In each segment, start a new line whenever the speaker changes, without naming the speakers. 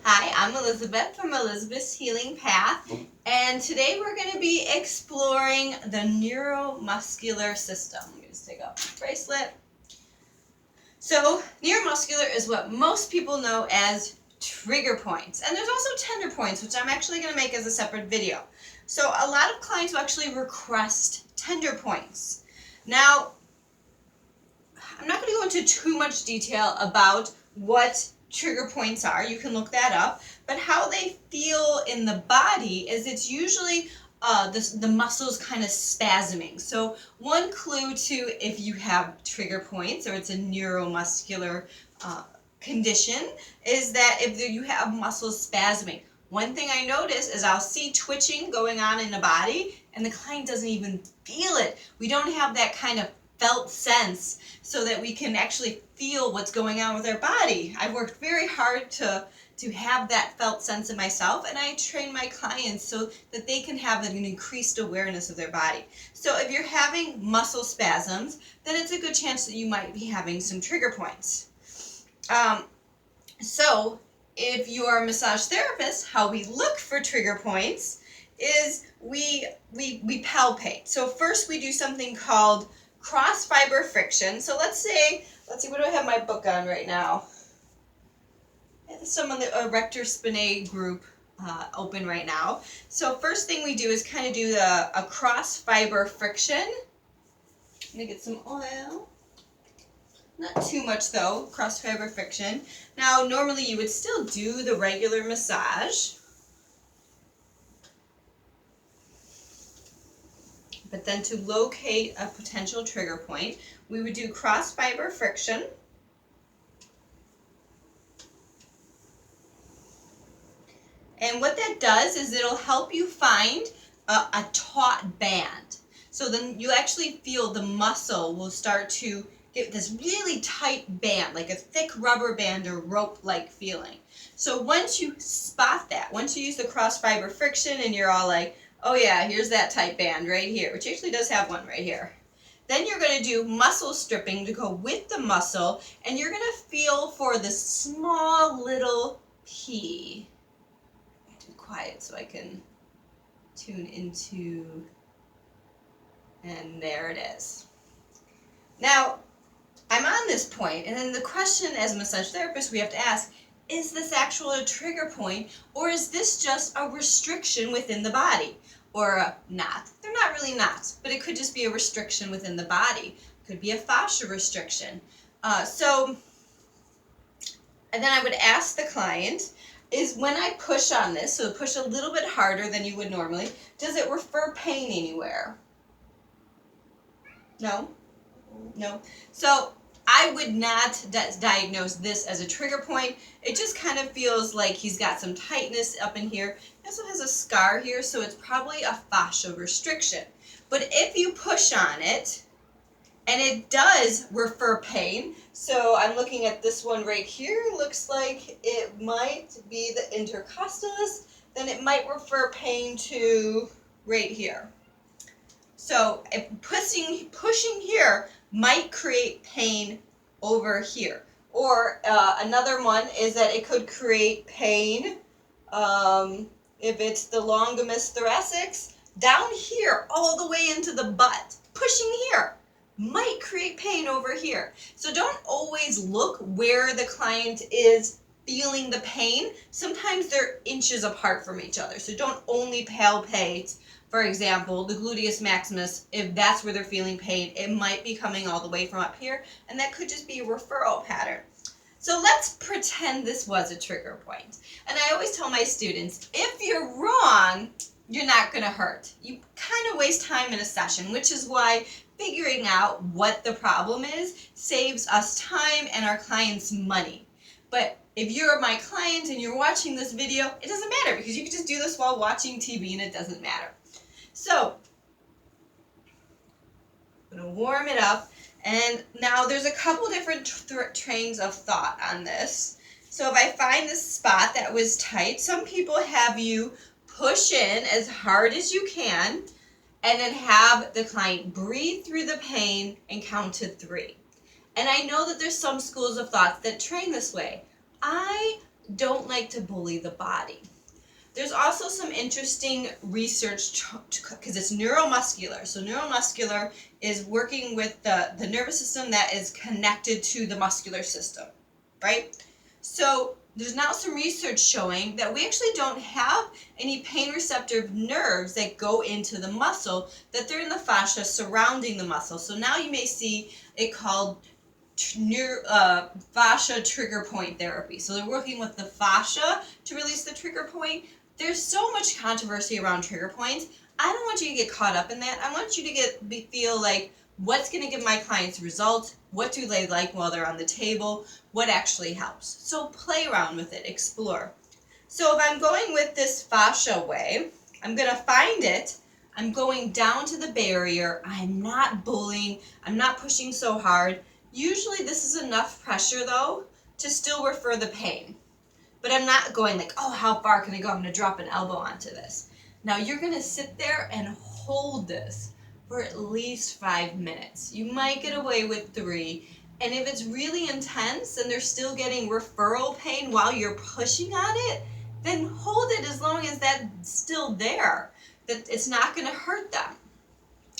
Hi, I'm Elizabeth from Elizabeth's Healing Path, and today we're going to be exploring the neuromuscular system. Let me just take off the bracelet. So, neuromuscular is what most people know as trigger points, and there's also tender points, which I'm actually going to make as a separate video. So, a lot of clients will actually request tender points. Now, I'm not going to go into too much detail about what trigger points are. You can look that up. But how they feel in the body is it's usually the muscles kind of spasming. So one clue to if you have trigger points or it's a neuromuscular condition is that if you have muscles spasming. One thing I notice is I'll see twitching going on in the body and the client doesn't even feel it. We don't have that kind of felt sense so that we can actually feel what's going on with our body. I've worked very hard to have that felt sense in myself, and I train my clients so that they can have an increased awareness of their body. So if you're having muscle spasms, then it's a good chance that you might be having some trigger points. So if you are a massage therapist, how we look for trigger points is we palpate. So first we do something called cross fiber friction. So let's see, what do I have my book on right now? Some of the erector spinae group open right now. So first thing we do is kind of do a cross fiber friction. I'm gonna get some oil. Not too much though, cross fiber friction. Now normally you would still do the regular massage, but then to locate a potential trigger point, we would do cross fiber friction. And what that does is it'll help you find a taut band. So then you actually feel the muscle will start to get this really tight band, like a thick rubber band or rope-like feeling. So once you spot that, once you use the cross fiber friction and you're all like, oh yeah, here's that tight band right here, which actually does have one right here. Then you're going to do muscle stripping to go with the muscle, and you're going to feel for the small little P. I have to be quiet so I can tune into, and there it is. Now, I'm on this point, and then the question as a massage therapist we have to ask, is this actually a trigger point, or is this just a restriction within the body? Or a knot. They're not really knots, but it could just be a restriction within the body. It could be a fascia restriction. And then I would ask the client, is when I push on this, so push a little bit harder than you would normally, does it refer pain anywhere? No? No. So I would not diagnose this as a trigger point. It just kind of feels like he's got some tightness up in here. He also has a scar here, so it's probably a fascia restriction. But if you push on it, and it does refer pain, so I'm looking at this one right here, looks like it might be the intercostalis, then it might refer pain to right here. So if pushing here might create pain over here. Or another one is that it could create pain if it's the longimus thoracix down here all the way into the butt. Pushing here might create pain over here. So don't always look where the client is feeling the pain. Sometimes they're inches apart from each other. So don't only palpate, for example, the gluteus maximus. If that's where they're feeling pain, it might be coming all the way from up here, and that could just be a referral pattern. So let's pretend this was a trigger point. And I always tell my students, if you're wrong, you're not going to hurt. You kind of waste time in a session, which is why figuring out what the problem is saves us time and our clients money. But if you're my client and you're watching this video, it doesn't matter because you can just do this while watching TV and it doesn't matter. So, I'm going to warm it up, and now there's a couple different trains of thought on this. So if I find this spot that was tight, some people have you push in as hard as you can, and then have the client breathe through the pain and count to 3. And I know that there's some schools of thought that train this way. I don't like to bully the body. There's also some interesting research because it's neuromuscular. So neuromuscular is working with the nervous system that is connected to the muscular system, right? So there's now some research showing that we actually don't have any pain receptor nerves that go into the muscle, that they're in the fascia surrounding the muscle. So now you may see it called fascia trigger point therapy. So they're working with the fascia to release the trigger point. There's so much controversy around trigger points. I don't want you to get caught up in that. I want you to feel like, what's going to give my clients results? What do they like while they're on the table? What actually helps? So play around with it, explore. So if I'm going with this fascia way, I'm going to find it. I'm going down to the barrier. I'm not bullying. I'm not pushing so hard. Usually this is enough pressure though to still refer the pain. But I'm not going like, oh, how far can I go? I'm going to drop an elbow onto this. Now you're going to sit there and hold this for at least 5 minutes. You might get away with 3. And if it's really intense and they're still getting referral pain while you're pushing on it, then hold it as long as that's still there. That it's not going to hurt them.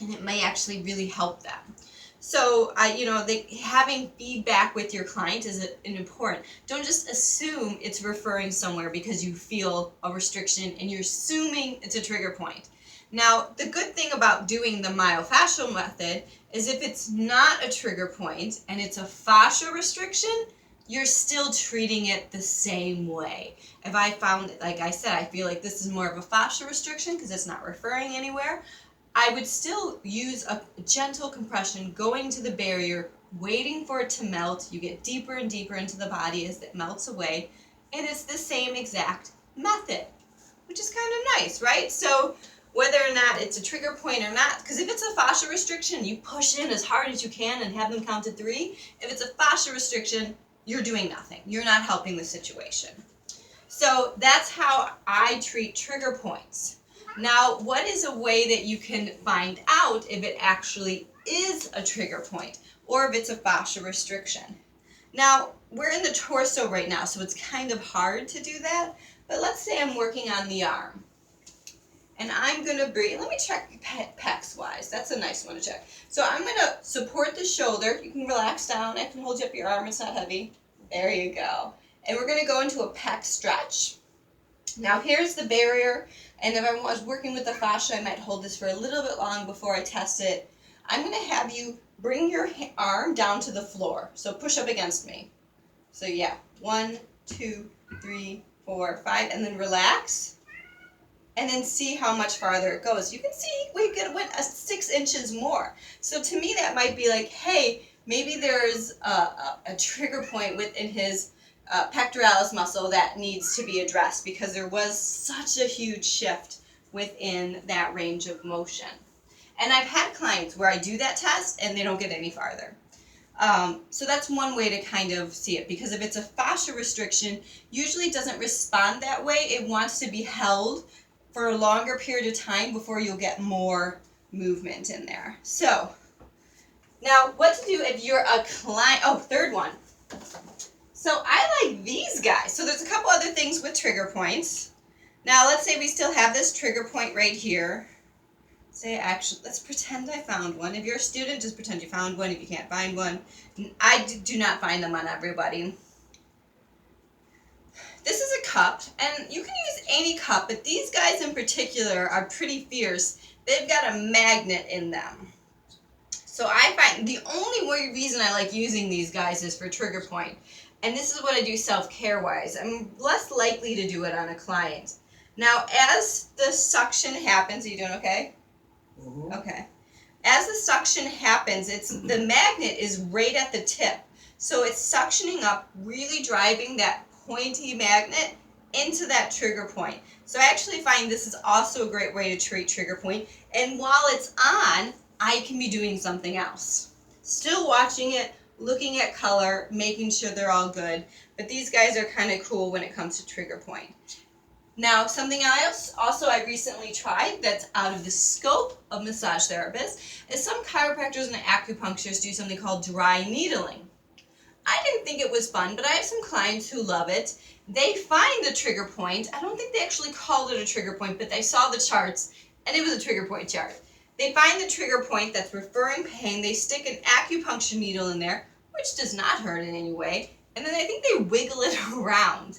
And it may actually really help them. So, having feedback with your client is important. Don't just assume it's referring somewhere because you feel a restriction and you're assuming it's a trigger point. Now, the good thing about doing the myofascial method is if it's not a trigger point and it's a fascia restriction, you're still treating it the same way. If I found, like I said, I feel like this is more of a fascia restriction because it's not referring anywhere, I would still use a gentle compression going to the barrier, waiting for it to melt. You get deeper and deeper into the body as it melts away. And it's the same exact method, which is kind of nice, right? So whether or not it's a trigger point or not, because if it's a fascia restriction, you push in as hard as you can and have them count to 3. If it's a fascia restriction, you're doing nothing. You're not helping the situation. So that's how I treat trigger points. Now, what is a way that you can find out if it actually is a trigger point or if it's a fascia restriction? Now, we're in the torso right now, so it's kind of hard to do that. But let's say I'm working on the arm. And I'm going to breathe. Let me check pecs-wise. That's a nice one to check. So I'm going to support the shoulder. You can relax down. I can hold you up your arm. It's not heavy. There you go. And we're going to go into a pec stretch. Now here's the barrier, and if I was working with the fascia, I might hold this for a little bit long before I test it. I'm going to have you bring your arm down to the floor, so push up against me. So yeah, 1, 2, 3, 4, 5, and then relax, and then see how much farther it goes. You can see we went 6 inches more. So to me that might be like, hey, maybe there's a trigger point within his pectoralis muscle that needs to be addressed because there was such a huge shift within that range of motion. And I've had clients where I do that test and they don't get any farther. So that's one way to kind of see it, because if it's a fascia restriction, usually it doesn't respond that way. It wants to be held for a longer period of time before you'll get more movement in there. So now what to do if you're a client, third one. So I like these guys. So there's a couple other things with trigger points. Now let's say we still have this trigger point right here. Let's pretend I found one. If you're a student, just pretend you found one. If you can't find one, I do not find them on everybody. This is a cup, and you can use any cup, but these guys in particular are pretty fierce. They've got a magnet in them. So I find the only reason I like using these guys is for trigger point. And this is what I do self-care wise. I'm less likely to do it on a client. Now, as the suction happens, are you doing okay? Mm-hmm. Okay. As the suction happens, the magnet is right at the tip. So it's suctioning up, really driving that pointy magnet into that trigger point. So I actually find this is also a great way to treat trigger point. And while it's on, I can be doing something else. Still watching it, looking at color, making sure they're all good. But these guys are kind of cool when it comes to trigger point. Now, something else also I recently tried that's out of the scope of massage therapists is some chiropractors and acupuncturists do something called dry needling. I didn't think it was fun, but I have some clients who love it. they find the trigger point. I don't think they actually called it a trigger point, but they saw the charts and it was a trigger point chart. They find the trigger point that's referring pain. They stick an acupuncture needle in there, which does not hurt in any way. And then I think they wiggle it around.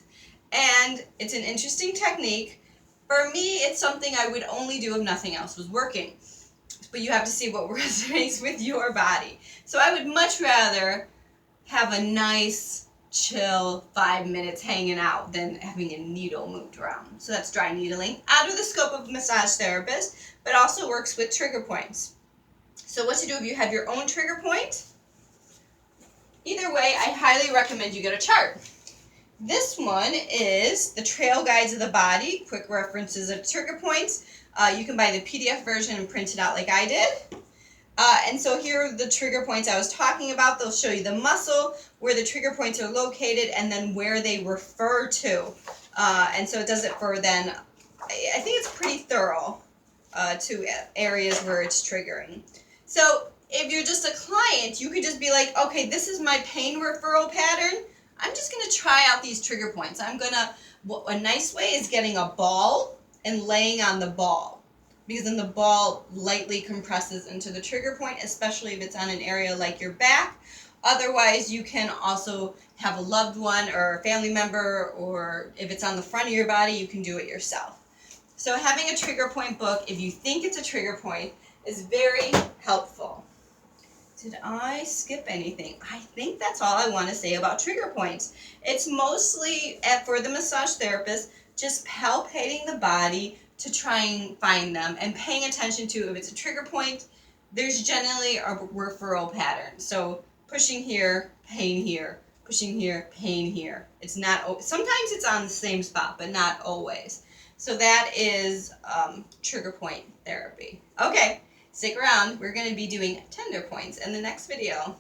And it's an interesting technique. For me, it's something I would only do if nothing else was working. But you have to see what resonates with your body. So I would much rather have a nice, chill 5 minutes hanging out than having a needle moved around. So that's dry needling, out of the scope of a massage therapist, but also works with trigger points. So what to do if you have your own trigger point? Either way, I highly recommend you get a chart. This one is the Trail Guides of the Body, quick references of trigger points. You can buy the PDF version and print it out like I did. And so here are the trigger points I was talking about. They'll show you the muscle, where the trigger points are located, and then where they refer to. And so it does it for then, I think it's pretty thorough to areas where it's triggering. So if you're just a client, you could just be like, okay, this is my pain referral pattern. I'm just going to try out these trigger points. A nice way is getting a ball and laying on the ball, because then the ball lightly compresses into the trigger point, especially if it's on an area like your back. Otherwise, you can also have a loved one or a family member, or if it's on the front of your body, you can do it yourself. So having a trigger point book, if you think it's a trigger point, is very helpful. Did I skip anything? I think that's all I want to say about trigger points. It's mostly, for the massage therapist, just palpating the body to try and find them and paying attention to if it's a trigger point. There's generally a referral pattern. So pushing here, pain here, pushing here, pain here. It's not, sometimes it's on the same spot, but not always. So that is trigger point therapy. Okay, stick around. We're going to be doing tender points in the next video.